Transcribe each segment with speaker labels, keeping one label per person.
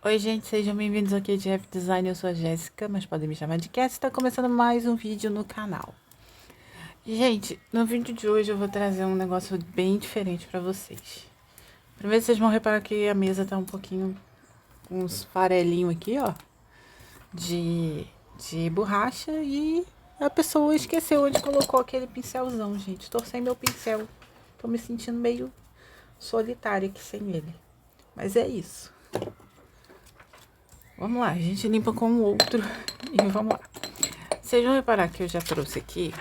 Speaker 1: Oi, gente, sejam bem-vindos ao KDF Design. Eu sou a Jéssica, mas podem me chamar de Cass. Está começando mais um vídeo no canal. Gente, no vídeo de hoje eu vou trazer um negócio bem diferente para vocês. Primeiro, vocês vão reparar que a mesa tá um pouquinho com uns farelinhos aqui, ó, de borracha, e a pessoa esqueceu onde colocou aquele pincelzão, gente. Tô sem meu pincel. Tô me sentindo meio solitária aqui sem ele. Mas é isso. Vamos lá, a gente limpa com o outro e vamos lá. Vocês vão reparar que eu já trouxe aqui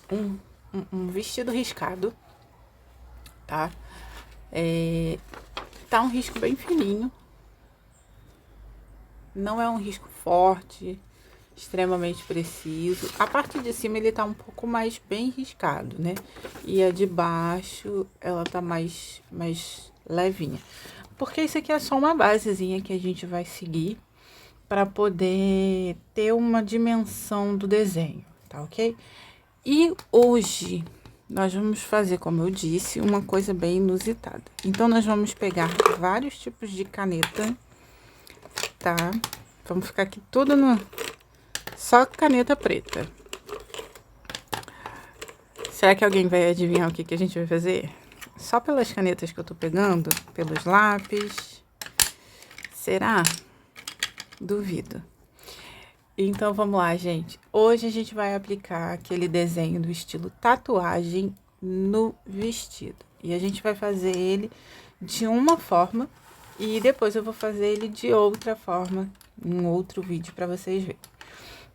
Speaker 1: um vestido riscado, tá? Tá um risco bem fininho. Não é um risco forte, extremamente preciso. A parte de cima ele tá um pouco mais bem riscado, né? E a de baixo, ela tá mais levinha. Porque isso aqui é só uma basezinha que a gente vai seguir para poder ter uma dimensão do desenho, tá ok? E hoje nós vamos fazer, como eu disse, uma coisa bem inusitada. Então, nós vamos pegar vários tipos de caneta, tá? Vamos ficar aqui tudo no... só caneta preta. Será que alguém vai adivinhar o que a gente vai fazer? Só pelas canetas que eu tô pegando, pelos lápis. Será? Duvido. Então, vamos lá, gente. Hoje a gente vai aplicar aquele desenho do estilo tatuagem no vestido. E a gente vai fazer ele de uma forma e depois eu vou fazer ele de outra forma em outro vídeo para vocês verem.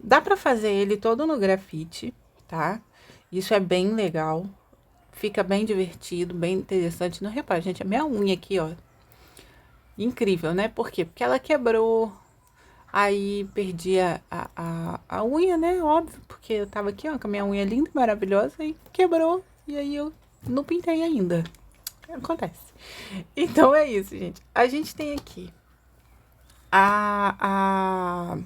Speaker 1: Dá para fazer ele todo no grafite, tá? Isso é bem legal. Fica bem divertido, bem interessante. Não repara, gente, a minha unha aqui, ó. Incrível, né? Por quê? Porque ela quebrou. Aí perdi a unha, né? Óbvio, porque eu tava aqui, ó, com a minha unha linda e maravilhosa, e quebrou. E aí eu não pintei ainda. Acontece. Então é isso, gente. A gente tem aqui a,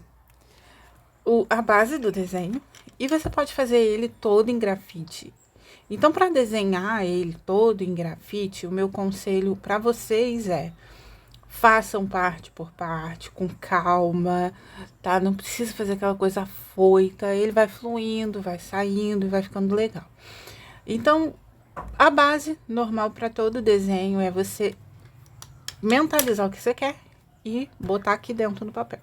Speaker 1: a base do desenho. E você pode fazer ele todo em grafite. Então, para desenhar ele todo em grafite, o meu conselho para vocês é: façam parte por parte, com calma, tá? Não precisa fazer aquela coisa afoita, ele vai fluindo, vai saindo e vai ficando legal. Então, a base normal para todo desenho é você mentalizar o que você quer e botar aqui dentro no papel.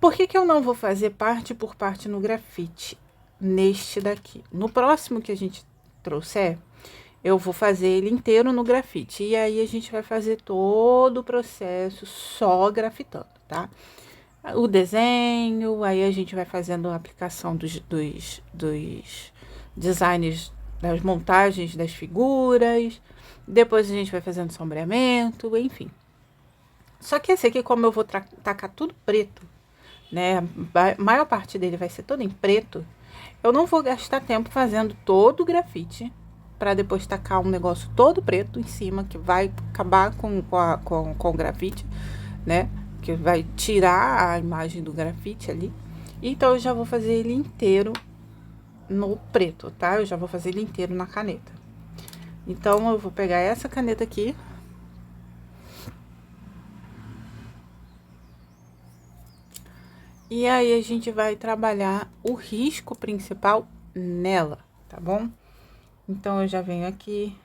Speaker 1: Por que eu não vou fazer parte por parte no grafite? Neste daqui. No próximo que a gente trouxer, eu vou fazer ele inteiro no grafite. E aí a gente vai fazer todo o processo só grafitando, tá? O desenho, aí a gente vai fazendo a aplicação dos designs, das montagens das figuras. Depois a gente vai fazendo sombreamento, enfim. Só que esse aqui, como eu vou tacar tudo preto, né? A maior parte dele vai ser todo em preto. Eu não vou gastar tempo fazendo todo o grafite para depois tacar um negócio todo preto em cima, que vai acabar com o grafite, né? Que vai tirar a imagem do grafite ali. Então, eu já vou fazer ele inteiro no preto, tá? Eu já vou fazer ele inteiro na caneta. Então, eu vou pegar essa caneta aqui. E aí, a gente vai trabalhar o risco principal nela, tá bom? Então, eu já venho aqui.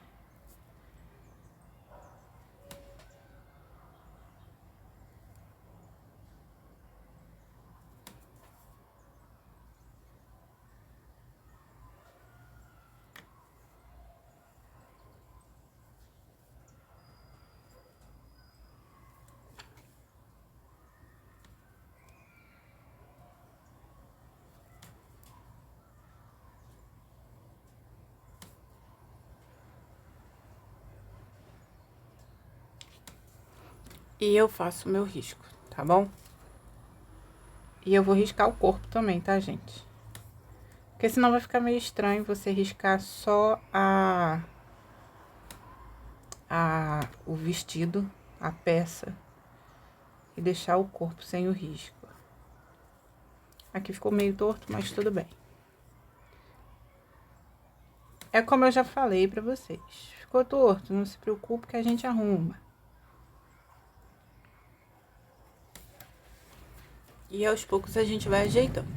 Speaker 1: E eu faço o meu risco, tá bom? E eu vou riscar o corpo também, tá, gente? Porque senão vai ficar meio estranho você riscar só o vestido, a peça, e deixar o corpo sem o risco. Aqui ficou meio torto, mas tudo bem. É como eu já falei pra vocês. Ficou torto, não se preocupe que a gente arruma. E aos poucos a gente vai ajeitando.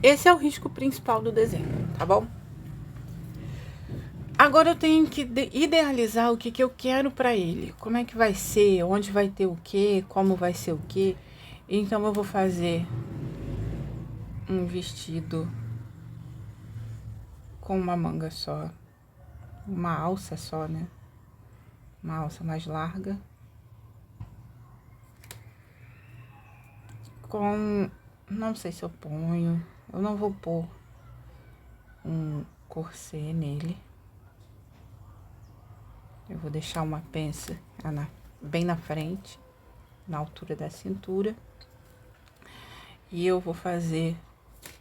Speaker 1: Esse é o risco principal do desenho, tá bom? Agora eu tenho que idealizar o que eu quero para ele. Como é que vai ser, onde vai ter o quê, como vai ser o quê. Então eu vou fazer um vestido com uma manga só. Uma alça só, né? Uma alça mais larga. Com... Não sei se eu ponho. Eu não vou pôr um corset nele. Eu vou deixar uma pença bem na frente, na altura da cintura. E eu vou fazer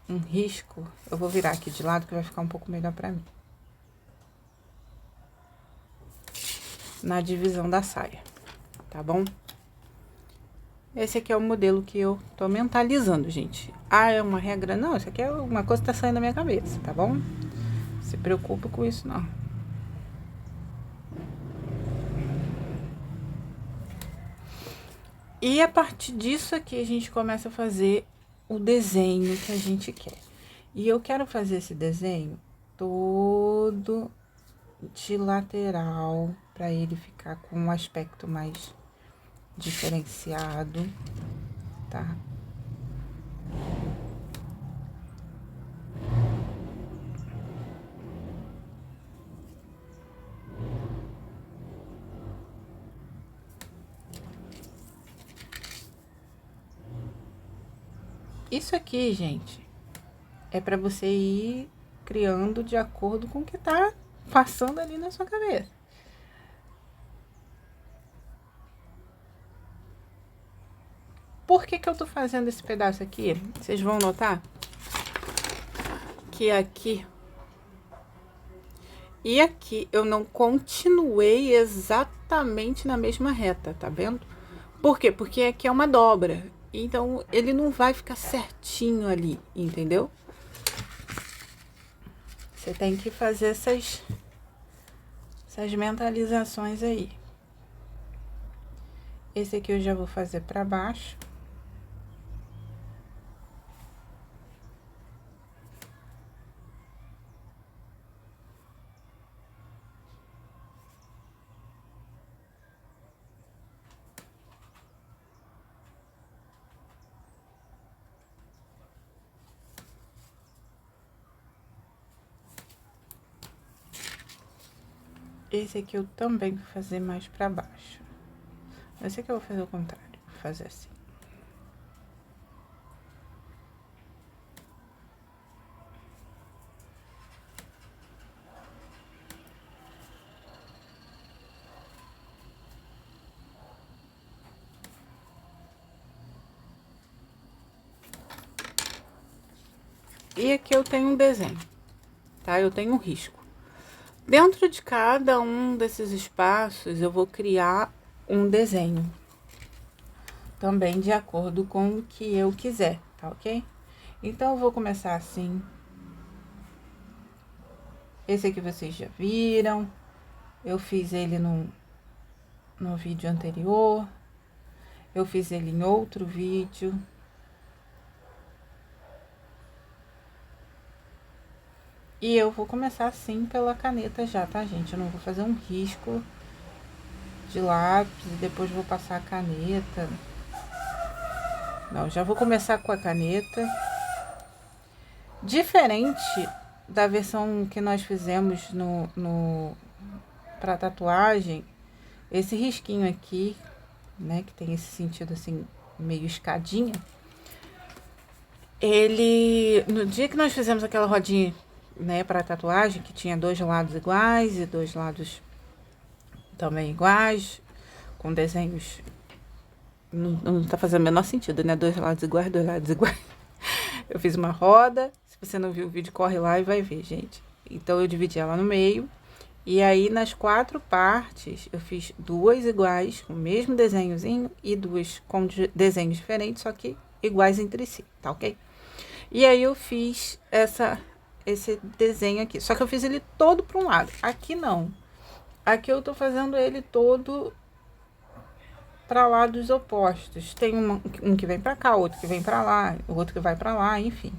Speaker 1: um risco. Eu vou virar aqui de lado que vai ficar um pouco melhor pra mim. Na divisão da saia, tá bom? Esse aqui é o modelo que eu tô mentalizando, gente. Ah, é uma regra? Não, isso aqui é uma coisa que tá saindo da minha cabeça, tá bom? Não se preocupa com isso, não. E a partir disso aqui, a gente começa a fazer o desenho que a gente quer. E eu quero fazer esse desenho todo de lateral, para ele ficar com um aspecto mais diferenciado, tá? Isso aqui, gente, é para você ir criando de acordo com o que tá passando ali na sua cabeça. Por que que eu tô fazendo esse pedaço aqui? Vocês vão notar que aqui e aqui eu não continuei exatamente na mesma reta, tá vendo? Por quê? Porque aqui é uma dobra. Então, ele não vai ficar certinho ali, entendeu? Você tem que fazer essas mentalizações aí. Esse aqui eu já vou fazer pra baixo. Esse aqui eu também vou fazer mais pra baixo. Esse aqui eu vou fazer o contrário, vou fazer assim. E aqui eu tenho um desenho, tá? Eu tenho um risco. Dentro de cada um desses espaços, eu vou criar um desenho. Também de acordo com o que eu quiser, tá ok? Então, eu vou começar assim. Esse aqui vocês já viram. Eu fiz ele no vídeo anterior. Eu fiz ele em outro vídeo. E eu vou começar assim pela caneta já, tá, gente? Eu não vou fazer um risco de lápis e depois vou passar a caneta. Não, já vou começar com a caneta. Diferente da versão que nós fizemos pra tatuagem, esse risquinho aqui, né, que tem esse sentido assim, meio escadinha, ele, no dia que nós fizemos aquela rodinha, né, pra tatuagem, que tinha 2 lados iguais e 2 lados também iguais, com desenhos, não tá fazendo o menor sentido, né, 2 lados iguais, 2 lados iguais. Eu fiz uma roda, se você não viu o vídeo, corre lá e vai ver, gente. Então, eu dividi ela no meio. E aí, nas 4 partes, eu fiz 2 iguais, com o mesmo desenhozinho, e 2 com desenhos diferentes, só que iguais entre si, tá ok? E aí, eu fiz esse desenho aqui. Só que eu fiz ele todo para um lado. Aqui, não. Aqui, eu tô fazendo ele todo para lados opostos. Tem um que vem para cá, outro que vem para lá, outro que vai para lá, enfim.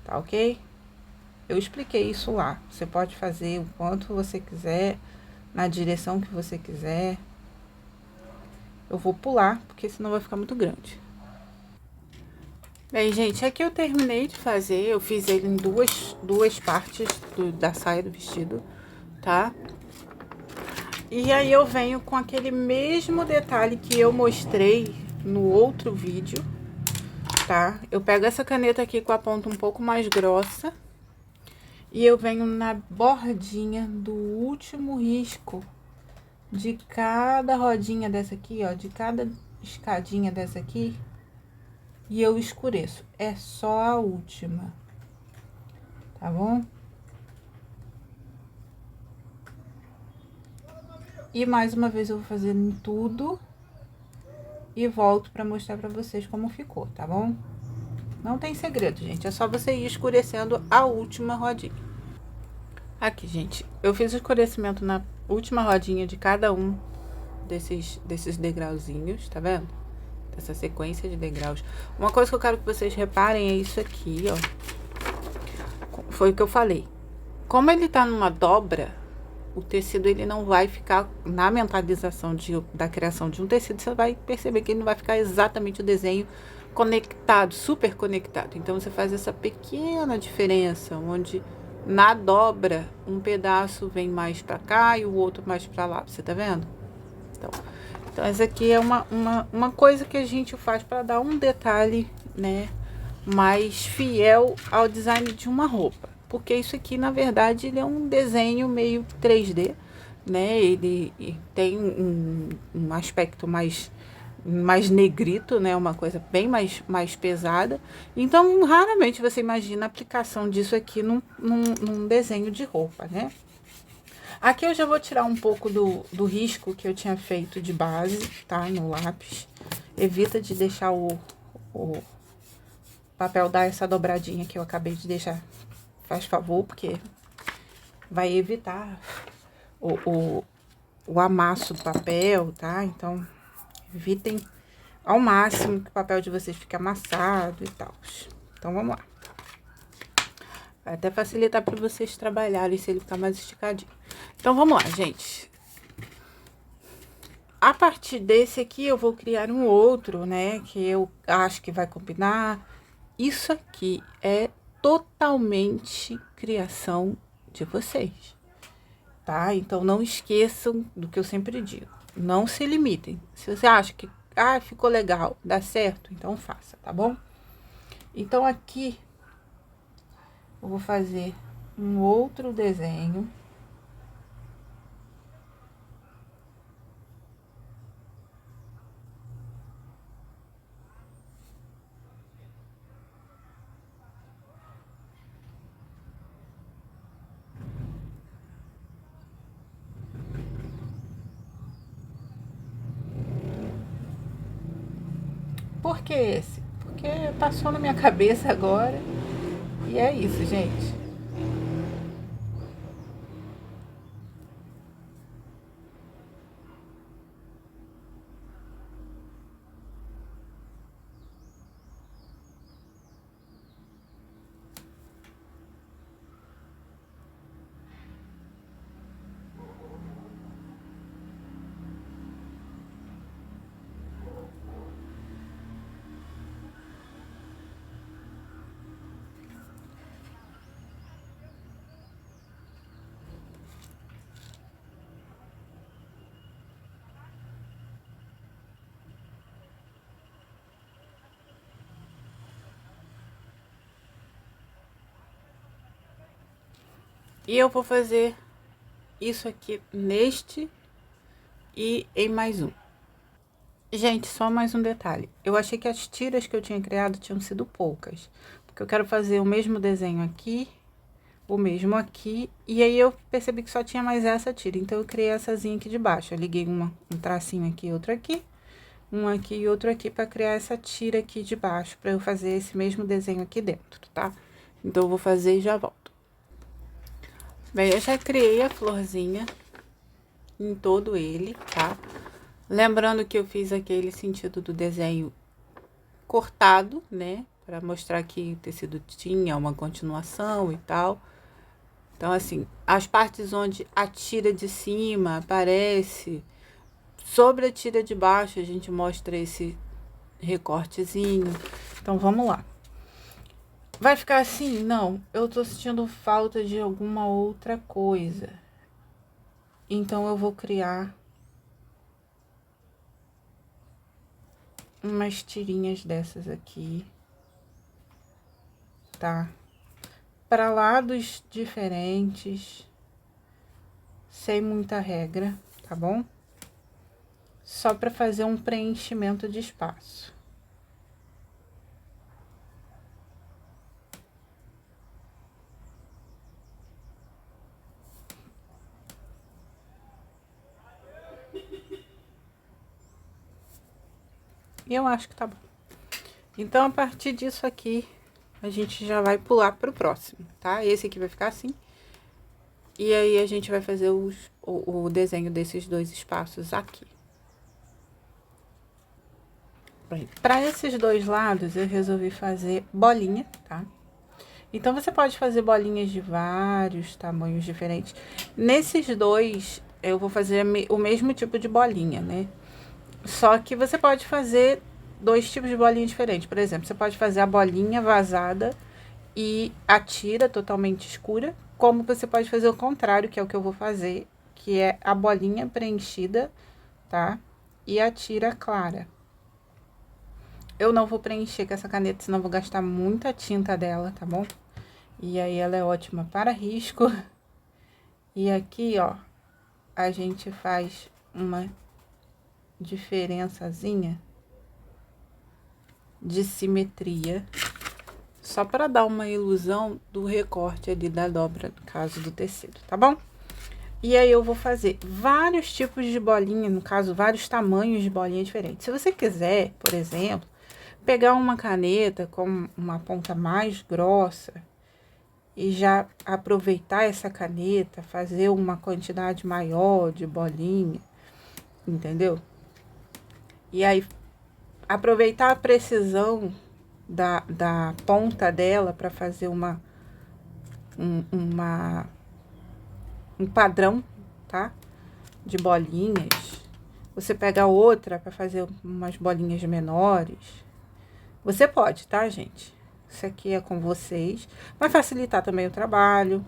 Speaker 1: Tá ok? Eu expliquei isso lá. Você pode fazer o quanto você quiser, na direção que você quiser. Eu vou pular, porque senão vai ficar muito grande. Bem, gente, aqui eu terminei de fazer. Eu fiz ele em duas partes da saia do vestido, tá? E aí eu venho com aquele mesmo detalhe que eu mostrei no outro vídeo, tá? Eu pego essa caneta aqui com a ponta um pouco mais grossa e eu venho na bordinha do último risco de cada rodinha dessa aqui, ó, de cada escadinha dessa aqui, e eu escureço. É só a última, tá bom? E mais uma vez eu vou fazer em tudo e volto pra mostrar pra vocês como ficou, tá bom? Não tem segredo, gente, é só você ir escurecendo a última rodinha. Aqui, gente, eu fiz o escurecimento na última rodinha de cada um desses degrauzinhos, tá vendo? Essa sequência de degraus. Uma coisa que eu quero que vocês reparem é isso aqui, ó. Foi o que eu falei. Como ele tá numa dobra, o tecido ele não vai ficar, na mentalização da criação de um tecido, você vai perceber que ele não vai ficar exatamente o desenho conectado, super conectado. Então, você faz essa pequena diferença, onde na dobra, um pedaço vem mais pra cá e o outro mais pra lá, você tá vendo? Então essa aqui é uma coisa que a gente faz para dar um detalhe, né, mais fiel ao design de uma roupa. Porque isso aqui, na verdade, ele é um desenho meio 3D, né? Ele tem um aspecto mais negrito, né? Uma coisa bem mais pesada. Então, raramente você imagina a aplicação disso aqui num desenho de roupa, né? Aqui eu já vou tirar um pouco do risco que eu tinha feito de base, tá? No lápis. Evita de deixar o papel dar essa dobradinha que eu acabei de deixar. Faz favor, porque vai evitar o amasso do papel, tá? Então, evitem ao máximo que o papel de vocês fique amassado e tal. Então, vamos lá. Vai até facilitar para vocês trabalharem se ele ficar mais esticadinho. Então, vamos lá, gente. A partir desse aqui, eu vou criar um outro, né? Que eu acho que vai combinar. Isso aqui é totalmente criação de vocês, tá? Então, não esqueçam do que eu sempre digo. Não se limitem. Se você acha que, ficou legal, dá certo, então faça, tá bom? Então, aqui, eu vou fazer um outro desenho. Por que esse? Porque passou na minha cabeça agora. E é isso, gente. E eu vou fazer isso aqui neste e em mais um. Gente, só mais um detalhe. Eu achei que as tiras que eu tinha criado tinham sido poucas. Porque eu quero fazer o mesmo desenho aqui, o mesmo aqui. E aí eu percebi que só tinha mais essa tira. Então, eu crieiessazinha aqui de baixo. Eu liguei um tracinho aqui e outro aqui. Um aqui e outro aqui pra criar essa tira aqui de baixo. Pra eu fazer esse mesmo desenho aqui dentro, tá? Então, eu vou fazer e já volto. Bem, eu já criei a florzinha em todo ele, tá? Lembrando que eu fiz aquele sentido do desenho cortado, né? Para mostrar que o tecido tinha uma continuação e tal. Então, assim, as partes onde a tira de cima aparece, sobre a tira de baixo, a gente mostra esse recortezinho. Então, vamos lá. Vai ficar assim? Não, eu tô sentindo falta de alguma outra coisa. Então, eu vou criar umas tirinhas dessas aqui, tá? Para lados diferentes, sem muita regra, tá bom? Só para fazer um preenchimento de espaço. E eu acho que tá bom. Então, a partir disso aqui, a gente já vai pular pro próximo, tá? Esse aqui vai ficar assim. E aí, a gente vai fazer o desenho desses dois espaços aqui. Para esses dois lados, eu resolvi fazer bolinha, tá? Então, você pode fazer bolinhas de vários tamanhos diferentes. Nesses dois, eu vou fazer o mesmo tipo de bolinha, né? Só que você pode fazer dois tipos de bolinha diferentes. Por exemplo, você pode fazer a bolinha vazada e a tira totalmente escura, como você pode fazer o contrário, que é o que eu vou fazer, que é a bolinha preenchida, tá? E a tira clara. Eu não vou preencher com essa caneta, senão vou gastar muita tinta dela, tá bom? E aí ela é ótima para risco. E aqui, ó, a gente faz uma diferençazinha de simetria, só para dar uma ilusão do recorte ali da dobra, no caso do tecido, tá bom? E aí eu vou fazer vários tipos de bolinha, no caso, vários tamanhos de bolinha diferentes. Se você quiser, por exemplo, pegar uma caneta com uma ponta mais grossa e já aproveitar essa caneta, fazer uma quantidade maior de bolinha, entendeu? E aí, aproveitar a precisão da ponta dela para fazer um padrão, tá? De bolinhas. Você pega outra para fazer umas bolinhas menores. Você pode, tá, gente? Isso aqui é com vocês. Vai facilitar também o trabalho.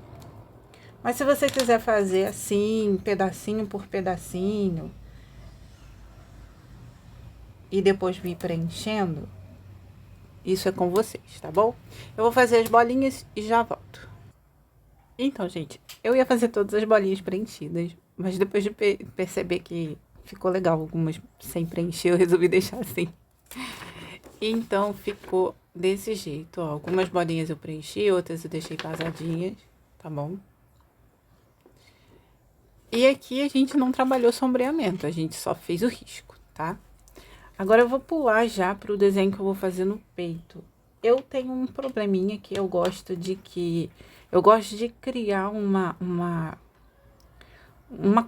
Speaker 1: Mas se você quiser fazer assim, pedacinho por pedacinho, e depois vir preenchendo, isso é com vocês, tá bom? Eu vou fazer as bolinhas e já volto. Então, gente, eu ia fazer todas as bolinhas preenchidas, mas depois de perceber que ficou legal algumas sem preencher, eu resolvi deixar assim. Então, ficou desse jeito, ó. Algumas bolinhas eu preenchi, outras eu deixei vazadinhas, tá bom? E aqui a gente não trabalhou sombreamento, a gente só fez o risco, tá? Agora eu vou pular já pro desenho que eu vou fazer no peito. Eu tenho um probleminha que eu gosto de criar uma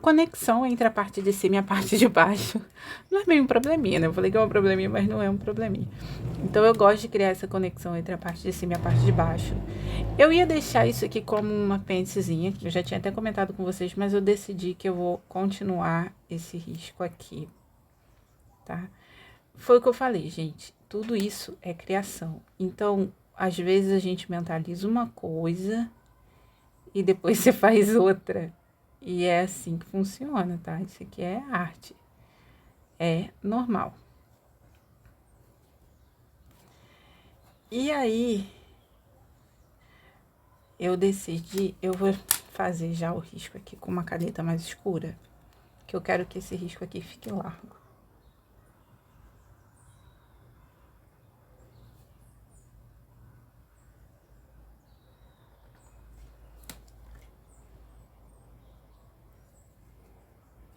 Speaker 1: conexão entre a parte de cima e a parte de baixo. Não é bem um probleminha, né? Eu falei que é um probleminha, mas não é um probleminha. Então, eu gosto de criar essa conexão entre a parte de cima e a parte de baixo. Eu ia deixar isso aqui como uma apêndicezinha, que eu já tinha até comentado com vocês, mas eu decidi que eu vou continuar esse risco aqui, tá? Foi o que eu falei, gente. Tudo isso é criação. Então, às vezes a gente mentaliza uma coisa e depois você faz outra. E é assim que funciona, tá? Isso aqui é arte. É normal. E aí, eu decidi, eu vou fazer já o risco aqui com uma caneta mais escura, que eu quero que esse risco aqui fique largo.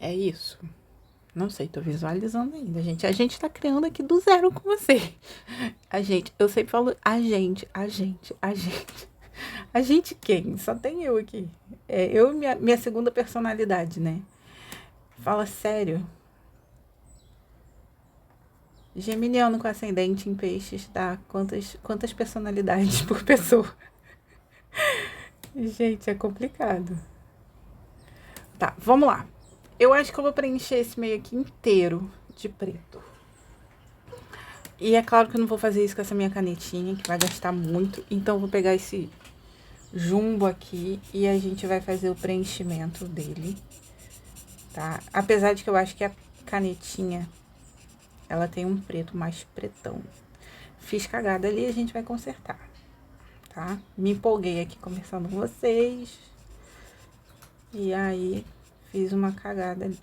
Speaker 1: É isso. Não sei, tô visualizando ainda, gente. A gente tá criando aqui do zero com você. A gente, eu sempre falo a gente, a gente, a gente. A gente quem? Só tem eu aqui. É eu e minha segunda personalidade, né? Fala sério. Geminiano com ascendente em peixes dá quantas personalidades por pessoa? Gente, é complicado. Tá, vamos lá. Eu acho que eu vou preencher esse meio aqui inteiro de preto. E é claro que eu não vou fazer isso com essa minha canetinha, que vai gastar muito. Então, eu vou pegar esse jumbo aqui e a gente vai fazer o preenchimento dele, tá? Apesar de que eu acho que a canetinha, ela tem um preto mais pretão. Fiz cagada ali e a gente vai consertar, tá? Me empolguei aqui conversando com vocês. E aí, fiz uma cagada ali.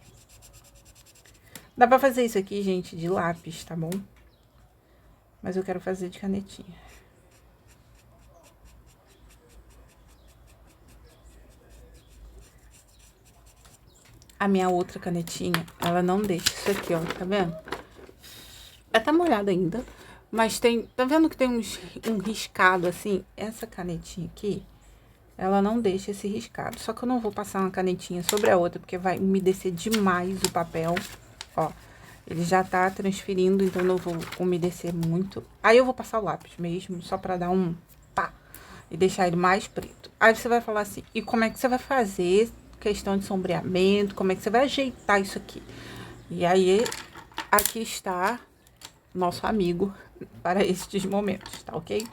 Speaker 1: Dá pra fazer isso aqui, gente, de lápis, tá bom? Mas eu quero fazer de canetinha. A minha outra canetinha, ela não deixa isso aqui, ó, tá vendo? Ela tá molhada ainda, mas tem... Tá vendo que tem um riscado, assim? Essa canetinha aqui, ela não deixa esse riscado. Só que eu não vou passar uma canetinha sobre a outra, porque vai umedecer demais o papel, ó. Ele já tá transferindo, então não vou umedecer muito. Aí eu vou passar o lápis mesmo, só pra dar um pá e deixar ele mais preto. Aí você vai falar assim, e como é que você vai fazer questão de sombreamento? Como é que você vai ajeitar isso aqui? E aí, aqui está nosso amigo para estes momentos, tá ok?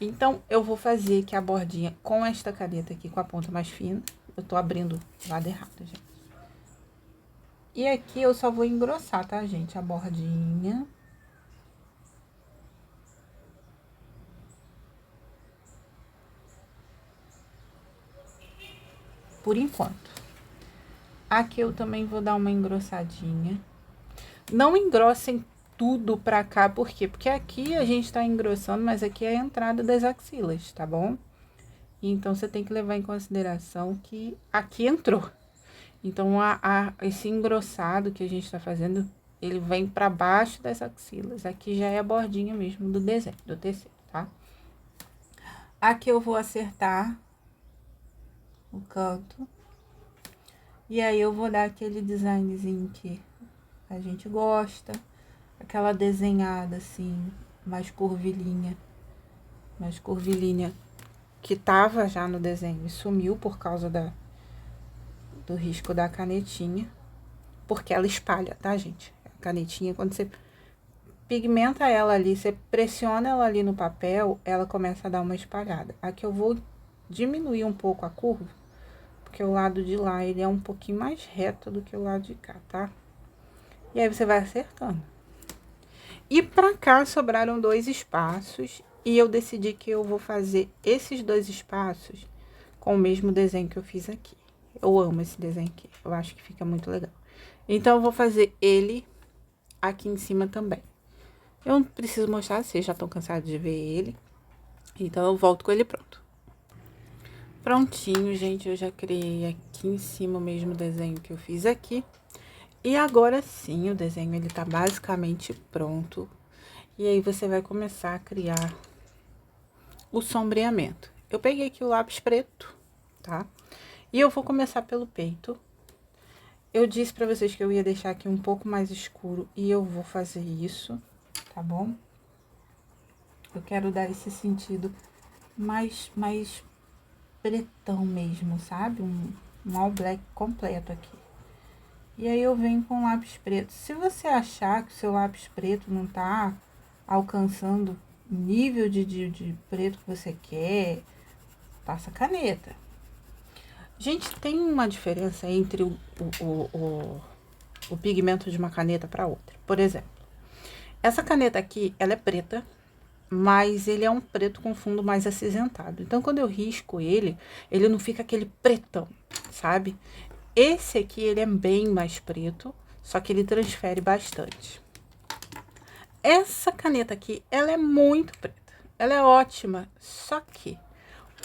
Speaker 1: Então, eu vou fazer aqui a bordinha com esta caneta aqui, com a ponta mais fina. Eu tô abrindo o lado errado, gente. E aqui eu só vou engrossar, tá, gente? A bordinha. Por enquanto. Aqui eu também vou dar uma engrossadinha. Não engrossem tudo pra cá, por quê? Porque aqui a gente tá engrossando, mas aqui é a entrada das axilas, tá bom? Então, você tem que levar em consideração que aqui entrou. Então, esse engrossado que a gente tá fazendo, ele vem pra baixo das axilas. Aqui já é a bordinha mesmo do desenho, do tecido, tá? Aqui eu vou acertar o canto. E aí, eu vou dar aquele designzinho que a gente gosta. Aquela desenhada, assim, mais curvilínea. Mais curvilínea. Que tava já no desenho e sumiu por causa do risco da canetinha. Porque ela espalha, tá, gente? A canetinha, quando você pigmenta ela ali, você pressiona ela ali no papel, ela começa a dar uma espalhada. Aqui eu vou diminuir um pouco a curva, porque o lado de lá, ele é um pouquinho mais reto do que o lado de cá, tá? E aí, você vai acertando. E pra cá, sobraram 2 espaços, e eu decidi que eu vou fazer esses 2 espaços com o mesmo desenho que eu fiz aqui. Eu amo esse desenho aqui, eu acho que fica muito legal. Então, eu vou fazer ele aqui em cima também. Eu não preciso mostrar, vocês já estão cansados de ver ele. Então, eu volto com ele pronto. Prontinho, gente, eu já criei aqui em cima o mesmo desenho que eu fiz aqui. E agora sim, o desenho, ele tá basicamente pronto. E aí, você vai começar a criar o sombreamento. Eu peguei aqui o lápis preto, tá? E eu vou começar pelo peito. Eu disse pra vocês que eu ia deixar aqui um pouco mais escuro e eu vou fazer isso, tá bom? Eu quero dar esse sentido mais pretão mesmo, sabe? Um all black completo aqui. E aí, eu venho com lápis preto. Se você achar que o seu lápis preto não tá alcançando o nível de preto que você quer, passa caneta. Gente, tem uma diferença entre o pigmento de uma caneta para outra. Por exemplo, essa caneta aqui, ela é preta, mas ele é um preto com fundo mais acinzentado. Então, quando eu risco ele não fica aquele pretão, sabe? Esse aqui, ele é bem mais preto, só que ele transfere bastante. Essa caneta aqui, ela é muito preta, ela é ótima, só que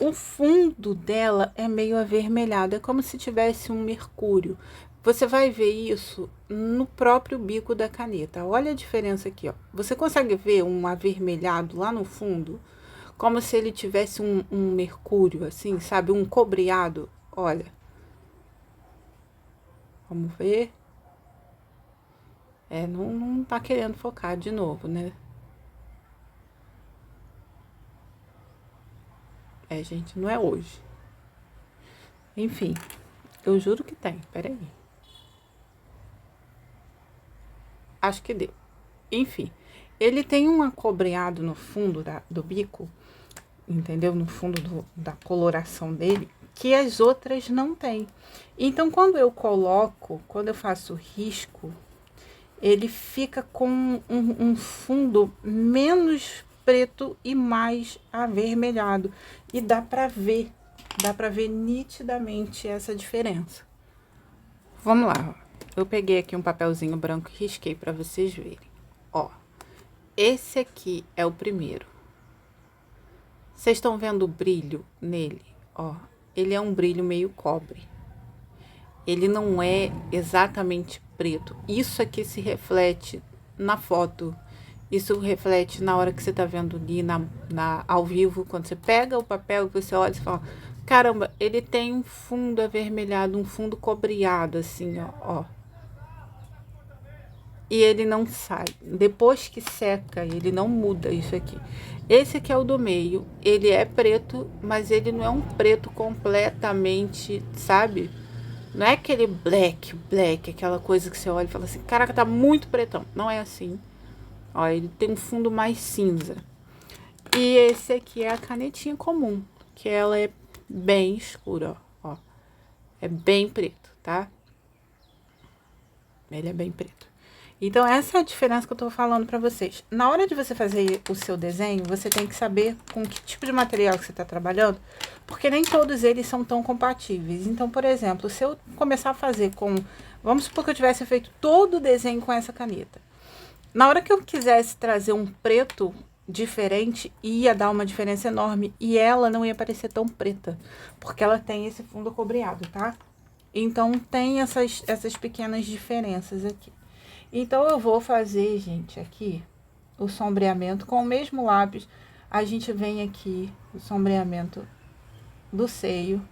Speaker 1: o fundo dela é meio avermelhado, é como se tivesse um mercúrio. Você vai ver isso no próprio bico da caneta. Olha a diferença aqui, ó. Você consegue ver um avermelhado lá no fundo? Como se ele tivesse um mercúrio, assim, sabe? Um cobreado. Olha. Vamos ver. Não tá querendo focar de novo, né? Gente, não é hoje. Enfim, eu juro que tem. Peraí. Acho que deu. Enfim, ele tem um acobreado no fundo do bico, entendeu? No fundo da coloração dele, que as outras não têm. Então, quando eu faço risco, ele fica com um fundo menos preto e mais avermelhado. E dá pra ver nitidamente essa diferença. Vamos lá, ó. Eu peguei aqui um papelzinho branco e risquei pra vocês verem. Ó, esse aqui é o primeiro. Vocês estão vendo o brilho nele? Ó, ele é um brilho meio cobre. Ele não é exatamente preto. Isso aqui se reflete na foto. Isso reflete na hora que você tá vendo ali ao vivo. Quando você pega o papel, você olha e fala: caramba, ele tem um fundo avermelhado, um fundo cobreado, assim, ó. E ele não sai. Depois que seca, ele não muda isso aqui. Esse aqui é o do meio. Ele é preto, mas ele não é um preto completamente, sabe? Não é aquele black, aquela coisa que você olha e fala assim, caraca, tá muito pretão. Não é assim. Ó, ele tem um fundo mais cinza. E esse aqui é a canetinha comum, que ela é bem escura, ó. É bem preto, tá? Ele é bem preto. Então, essa é a diferença que eu tô falando pra vocês. Na hora de você fazer o seu desenho, você tem que saber com que tipo de material que você tá trabalhando, porque nem todos eles são tão compatíveis. Então, por exemplo, se eu começar a fazer com... Vamos supor que eu tivesse feito todo o desenho com essa caneta. Na hora que eu quisesse trazer um preto diferente, ia dar uma diferença enorme. E ela não ia parecer tão preta, porque ela tem esse fundo cobreado, tá? Então, tem essas pequenas diferenças aqui. Então, eu vou fazer, gente, aqui o sombreamento com o mesmo lápis. A gente vem aqui, o sombreamento do seio,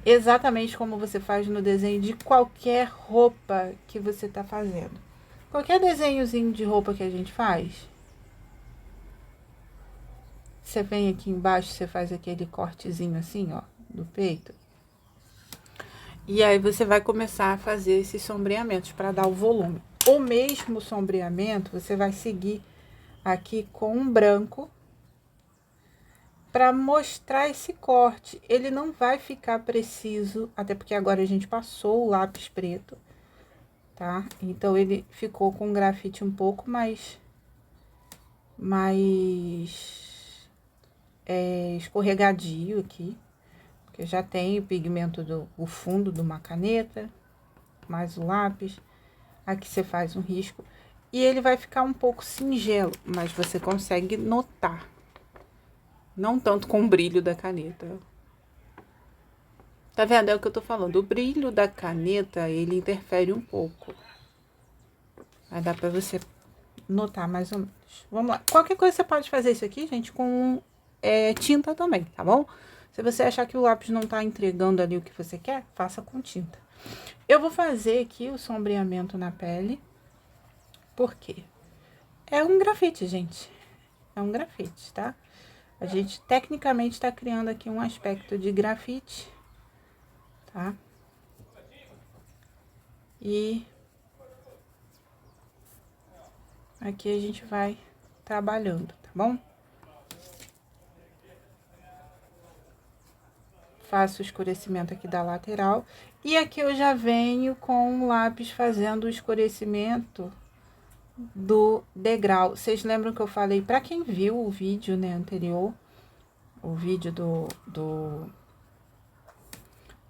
Speaker 1: exatamente como você faz no desenho de qualquer roupa que você tá fazendo. Qualquer desenhozinho de roupa que a gente faz, você vem aqui embaixo, você faz aquele cortezinho assim, ó, do peito. E aí, você vai começar a fazer esses sombreamentos para dar o volume. O mesmo sombreamento, você vai seguir aqui com um branco para mostrar esse corte. Ele não vai ficar preciso, até porque agora a gente passou o lápis preto, tá? Então, ele ficou com um grafite um pouco mais escorregadio aqui, porque já tem o pigmento o fundo de uma caneta, mais o lápis. Aqui você faz um risco e ele vai ficar um pouco singelo, mas você consegue notar. Não tanto com o brilho da caneta. Tá vendo? É o que eu tô falando. O brilho da caneta, ele interfere um pouco. Vai dar pra você notar mais ou menos. Vamos lá. Qualquer coisa você pode fazer isso aqui, gente, com tinta também, tá bom? Se você achar que o lápis não tá entregando ali o que você quer, faça com tinta. Eu vou fazer aqui o sombreamento na pele. Por quê? É um grafite, gente. É um grafite, tá? A gente, tecnicamente, tá criando aqui um aspecto de grafite, tá? E aqui a gente vai trabalhando, tá bom? Faço o escurecimento aqui da lateral. E aqui eu já venho com o lápis fazendo o escurecimento do degrau. Vocês lembram que eu falei, pra quem viu o vídeo, né, anterior, o vídeo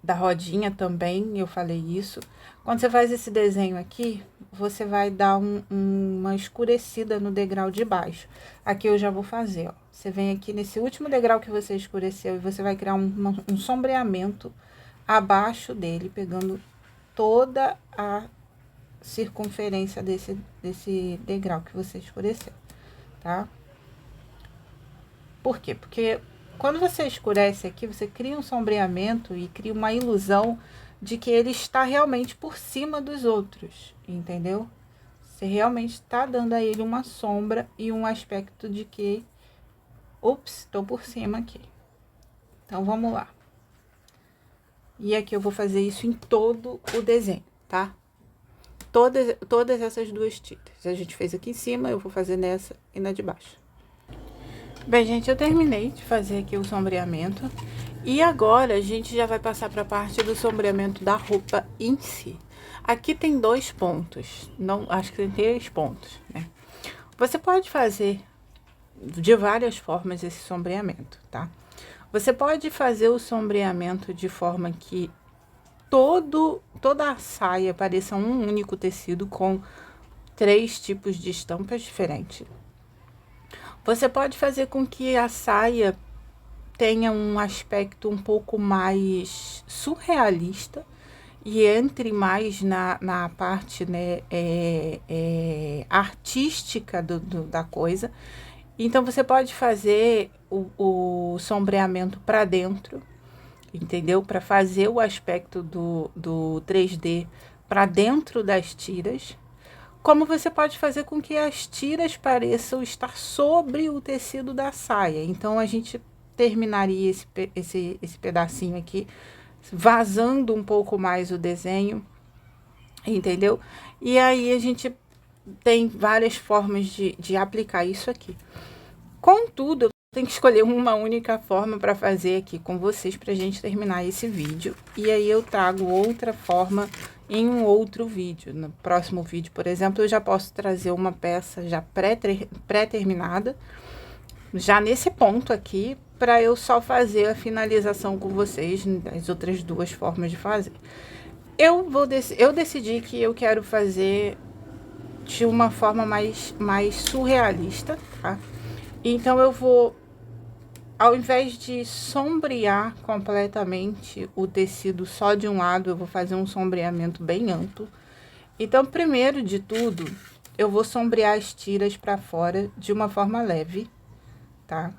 Speaker 1: da rodinha também, eu falei isso. Quando você faz esse desenho aqui, você vai dar uma escurecida no degrau de baixo. Aqui eu já vou fazer, ó. Você vem aqui nesse último degrau que você escureceu e você vai criar um sombreamento abaixo dele, pegando toda a circunferência desse degrau que você escureceu, tá? Por quê? Porque quando você escurece aqui, você cria um sombreamento e cria uma ilusão de que ele está realmente por cima dos outros, entendeu? Você realmente tá dando a ele uma sombra e um aspecto de que... Ups, tô por cima aqui. Então, vamos lá. E aqui eu vou fazer isso em todo o desenho, tá? Todas essas duas tiras. A gente fez aqui em cima, eu vou fazer nessa e na de baixo. Bem, gente, eu terminei de fazer aqui o sombreamento. E agora, a gente já vai passar para a parte do sombreamento da roupa em si. Aqui tem 2 pontos. Não, acho que tem 3 pontos, né? Você pode fazer de várias formas esse sombreamento, tá? Você pode fazer o sombreamento de forma que toda a saia pareça um único tecido com 3 tipos de estampas diferentes. Você pode fazer com que a saia tenha um aspecto um pouco mais surrealista e entre mais na parte, né, artística da coisa. Então, você pode fazer o sombreamento para dentro, entendeu? Para fazer o aspecto do 3D para dentro das tiras. Como você pode fazer com que as tiras pareçam estar sobre o tecido da saia. Então, a gente terminaria esse pedacinho aqui, vazando um pouco mais o desenho, entendeu? E aí, a gente tem várias formas de aplicar isso aqui. Contudo, eu tenho que escolher uma única forma para fazer aqui com vocês pra gente terminar esse vídeo. E aí, eu trago outra forma em um outro vídeo. No próximo vídeo, por exemplo, eu já posso trazer uma peça já pré-terminada, já nesse ponto aqui, para eu só fazer a finalização com vocês, as outras 2 formas de fazer. Eu decidi que eu quero fazer de uma forma mais surrealista, tá? Então, eu vou, ao invés de sombrear completamente o tecido só de um lado, eu vou fazer um sombreamento bem amplo. Então, primeiro de tudo, eu vou sombrear as tiras para fora de uma forma leve, tá?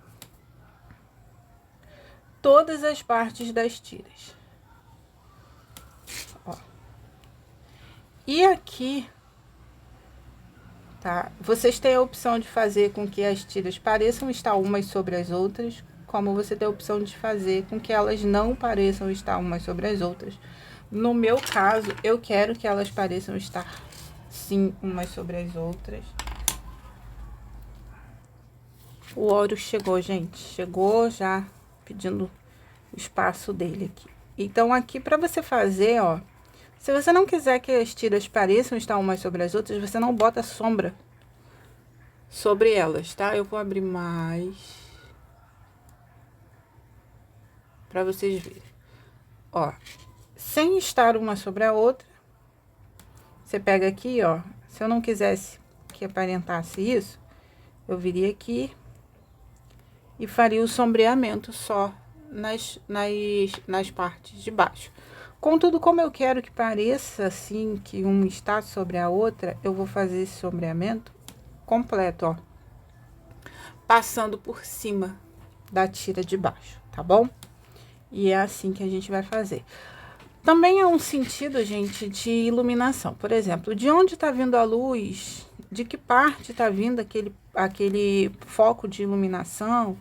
Speaker 1: Todas as partes das tiras. Ó. E aqui, tá? Vocês têm a opção de fazer com que as tiras pareçam estar umas sobre as outras, como você tem a opção de fazer com que elas não pareçam estar umas sobre as outras. No meu caso, eu quero que elas pareçam estar, sim, umas sobre as outras. O ouro chegou, gente. Chegou já pedindo o espaço dele aqui. Então, aqui para você fazer, ó, se você não quiser que as tiras pareçam estar umas sobre as outras, você não bota sombra sobre elas, tá? Eu vou abrir mais para vocês verem. Ó, sem estar uma sobre a outra, você pega aqui, ó. Se eu não quisesse que aparentasse isso, eu viria aqui e faria o sombreamento só nas partes de baixo. Contudo, como eu quero que pareça assim, que uma está sobre a outra, eu vou fazer esse sombreamento completo, ó. Passando por cima da tira de baixo, tá bom? E é assim que a gente vai fazer. Também é um sentido, gente, de iluminação. Por exemplo, de onde tá vindo a luz, de que parte tá vindo aquele foco de iluminação.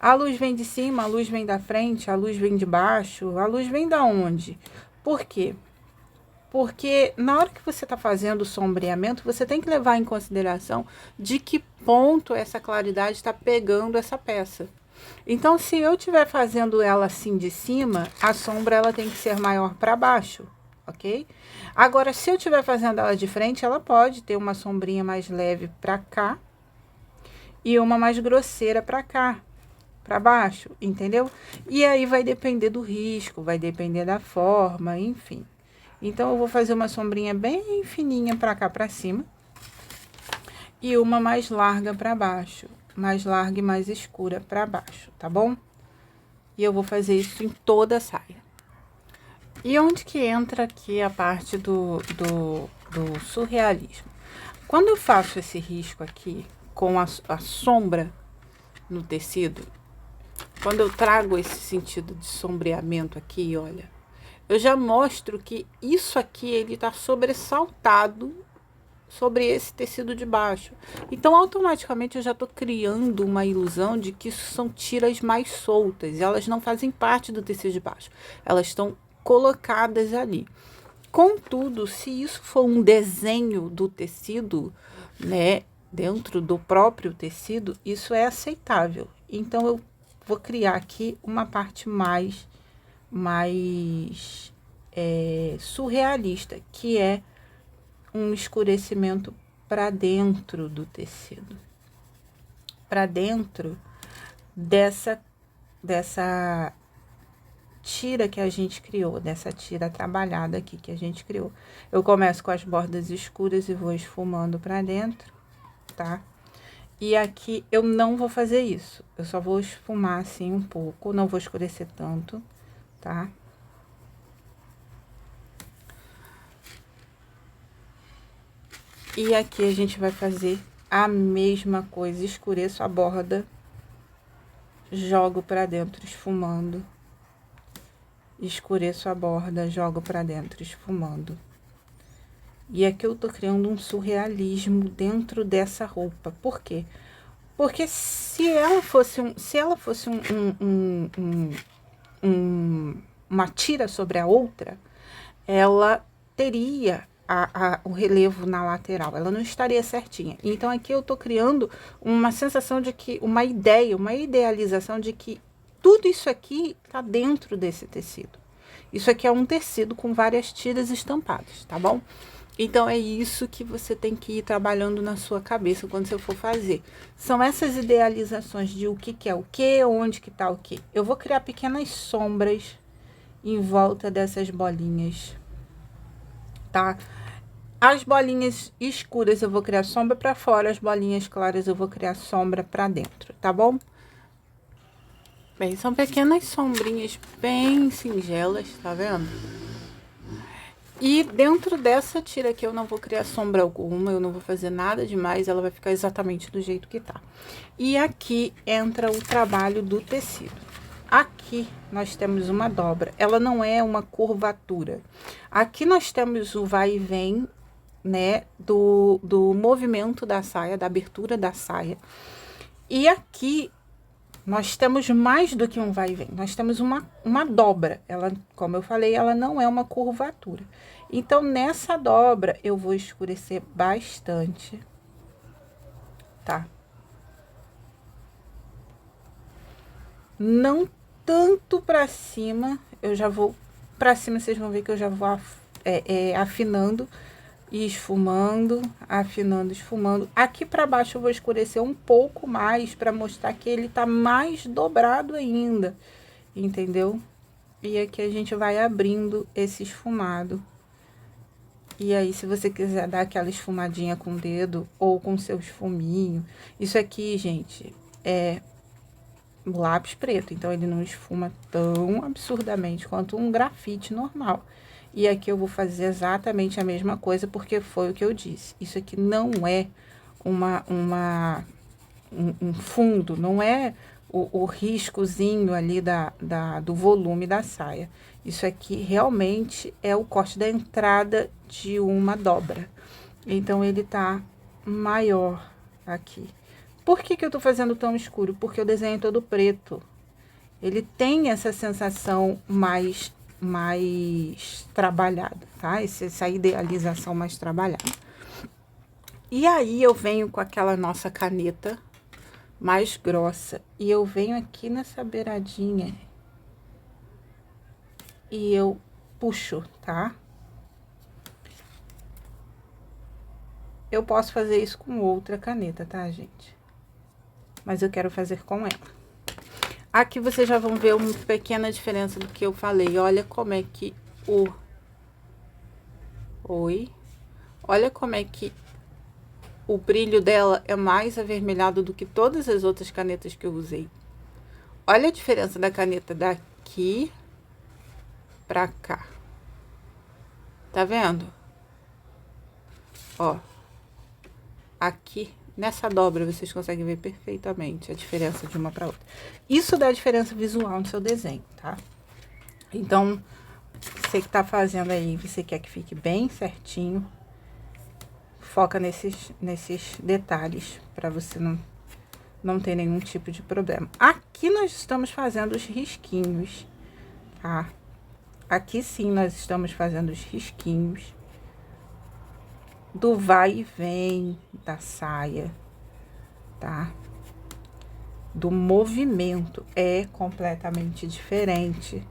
Speaker 1: A luz vem de cima, a luz vem da frente, a luz vem de baixo, a luz vem da onde? Por quê? Porque na hora que você tá fazendo o sombreamento, você tem que levar em consideração de que ponto essa claridade está pegando essa peça. Então, se eu estiver fazendo ela assim de cima, a sombra ela tem que ser maior para baixo, ok? Agora, se eu estiver fazendo ela de frente, ela pode ter uma sombrinha mais leve para cá e uma mais grosseira para cá, para baixo, entendeu? E aí vai depender do risco, vai depender da forma, enfim. Então, eu vou fazer uma sombrinha bem fininha para cá, para cima, e uma mais larga para baixo, mais larga e mais escura para baixo, tá bom? E eu vou fazer isso em toda a saia. E onde que entra aqui a parte do surrealismo? Quando eu faço esse risco aqui com a sombra no tecido, quando eu trago esse sentido de sombreamento aqui, olha, eu já mostro que isso aqui, ele tá sobressaltado sobre esse tecido de baixo. Então, automaticamente, eu já estou criando uma ilusão de que isso são tiras mais soltas. Elas não fazem parte do tecido de baixo. Elas estão colocadas ali. Contudo, se isso for um desenho do tecido, né, dentro do próprio tecido, isso é aceitável. Então, eu vou criar aqui uma parte mais surrealista, que é um escurecimento para dentro do tecido, para dentro dessa tira que a gente criou, dessa tira trabalhada aqui que a gente criou. Eu começo com as bordas escuras e vou esfumando para dentro, tá? E aqui eu não vou fazer isso, eu só vou esfumar assim um pouco, não vou escurecer tanto, tá? E aqui a gente vai fazer a mesma coisa, escureço a borda, jogo pra dentro esfumando, escureço a borda, jogo pra dentro esfumando. E aqui eu tô criando um surrealismo dentro dessa roupa. Por quê? Porque se ela fosse uma tira sobre a outra, ela teria o relevo na lateral, ela não estaria certinha. Então, aqui eu tô criando uma sensação de que, uma idealização de que tudo isso aqui tá dentro desse tecido. Isso aqui é um tecido com várias tiras estampadas, tá bom? Então, é isso que você tem que ir trabalhando na sua cabeça quando você for fazer. São essas idealizações de o que é o que, onde que tá o que. Eu vou criar pequenas sombras em volta dessas bolinhas, tá? As bolinhas escuras eu vou criar sombra pra fora, as bolinhas claras eu vou criar sombra pra dentro, tá bom? Bem, são pequenas sombrinhas bem singelas, tá vendo? E dentro dessa tira aqui eu não vou criar sombra alguma, eu não vou fazer nada demais, ela vai ficar exatamente do jeito que tá. E aqui entra o trabalho do tecido. Aqui nós temos uma dobra, ela não é uma curvatura. Aqui nós temos o vai e vem, né, do movimento da saia, da abertura da saia. E aqui nós temos mais do que um vai e vem, nós temos uma dobra. Ela, como eu falei, ela não é uma curvatura. Então, nessa dobra, eu vou escurecer bastante, tá? Não tanto pra cima, eu já vou pra cima, vocês vão ver que eu já vou afinando e esfumando, afinando, esfumando. Aqui pra baixo eu vou escurecer um pouco mais pra mostrar que ele tá mais dobrado ainda, entendeu? E aqui a gente vai abrindo esse esfumado. E aí, se você quiser dar aquela esfumadinha com o dedo ou com seu esfuminho, isso aqui, gente, é lápis preto, então ele não esfuma tão absurdamente quanto um grafite normal. E aqui eu vou fazer exatamente a mesma coisa, porque foi o que eu disse. Isso aqui não é um fundo, não é o riscozinho ali do volume da saia. Isso aqui realmente é o corte da entrada de uma dobra. Então, ele tá maior aqui. Por que eu tô fazendo tão escuro? Porque o desenho é todo preto. Ele tem essa sensação mais trabalhada, tá? Essa idealização mais trabalhada. E aí, eu venho com aquela nossa caneta mais grossa. E eu venho aqui nessa beiradinha. E eu puxo, tá? Eu posso fazer isso com outra caneta, tá, gente? Mas eu quero fazer com ela. Aqui vocês já vão ver uma pequena diferença do que eu falei. Olha como é que Olha como é que o brilho dela é mais avermelhado do que todas as outras canetas que eu usei. Olha a diferença da caneta daqui pra cá. Tá vendo? Ó. Aqui, nessa dobra, vocês conseguem ver perfeitamente a diferença de uma pra outra. Isso dá diferença visual no seu desenho, tá? Então, você que tá fazendo aí, você quer que fique bem certinho, foca nesses detalhes, para você não ter nenhum tipo de problema. Aqui nós estamos fazendo os risquinhos, tá? Aqui sim nós estamos fazendo os risquinhos do vai e vem da saia, tá? Do movimento é completamente diferente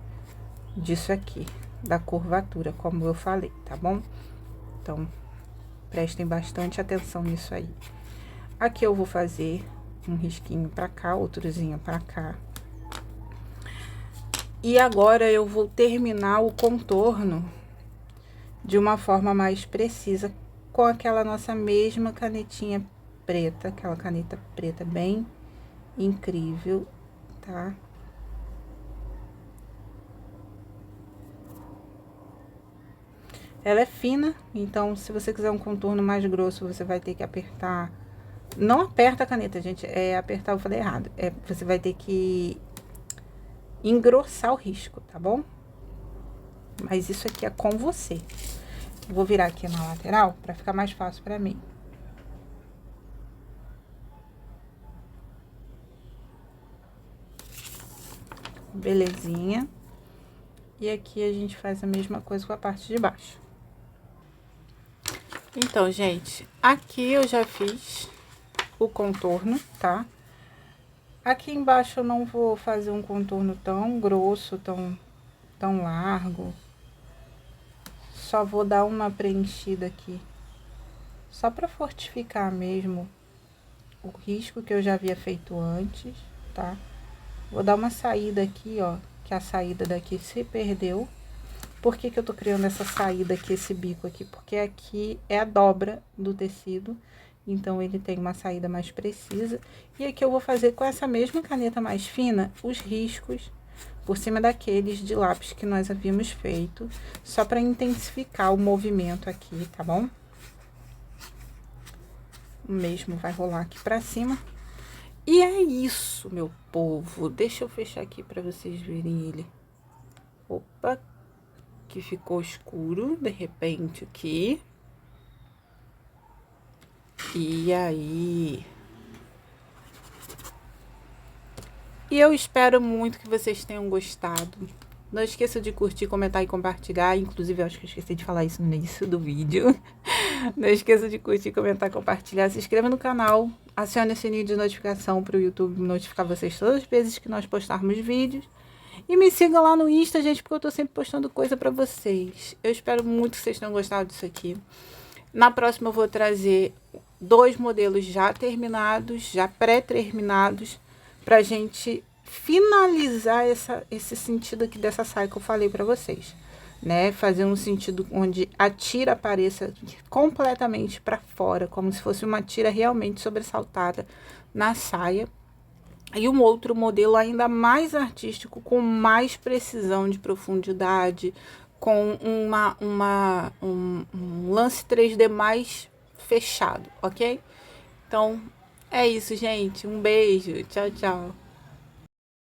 Speaker 1: disso aqui, da curvatura, como eu falei, tá bom? Então, prestem bastante atenção nisso aí. Aqui eu vou fazer um risquinho pra cá, outrozinho pra cá. E agora eu vou terminar o contorno de uma forma mais precisa com aquela nossa mesma canetinha preta, aquela caneta preta bem incrível, tá? Ela é fina, então se você quiser um contorno mais grosso, você vai ter que apertar. Não aperta a caneta, gente, é apertar, eu falei errado. Você vai ter que engrossar o risco, tá bom? Mas isso aqui é com você. Vou virar aqui na lateral pra ficar mais fácil pra mim. Belezinha. E aqui a gente faz a mesma coisa com a parte de baixo. Então, gente, aqui eu já fiz o contorno, tá? Aqui embaixo eu não vou fazer um contorno tão grosso, tão largo. Só vou dar uma preenchida aqui, só pra fortificar mesmo o risco que eu já havia feito antes, tá? Vou dar uma saída aqui, ó, que a saída daqui se perdeu. Por que que eu tô criando essa saída aqui, esse bico aqui? Porque aqui é a dobra do tecido, então ele tem uma saída mais precisa. E aqui eu vou fazer com essa mesma caneta mais fina, os riscos por cima daqueles de lápis que nós havíamos feito, só para intensificar o movimento aqui, tá bom? O mesmo vai rolar aqui pra cima. E é isso, meu povo. Deixa eu fechar aqui para vocês verem ele. Opa, que ficou escuro de repente aqui. E aí? E eu espero muito que vocês tenham gostado. Não esqueça de curtir, comentar e compartilhar. Inclusive, eu acho que eu esqueci de falar isso no início do vídeo. Não esqueça de curtir, comentar, compartilhar. Se inscreva no canal. Acione o sininho de notificação para o YouTube notificar vocês todas as vezes que nós postarmos vídeos. E me siga lá no Insta, gente, porque eu tô sempre postando coisa pra vocês. Eu espero muito que vocês tenham gostado disso aqui. Na próxima eu vou trazer 2 modelos já terminados, já pré-terminados, pra gente finalizar esse sentido aqui dessa saia que eu falei pra vocês, né? Fazer um sentido onde a tira apareça completamente pra fora, como se fosse uma tira realmente sobressaltada na saia. E um outro modelo ainda mais artístico, com mais precisão de profundidade, com um lance 3D mais fechado, ok? Então, é isso, gente. Um beijo. Tchau, tchau.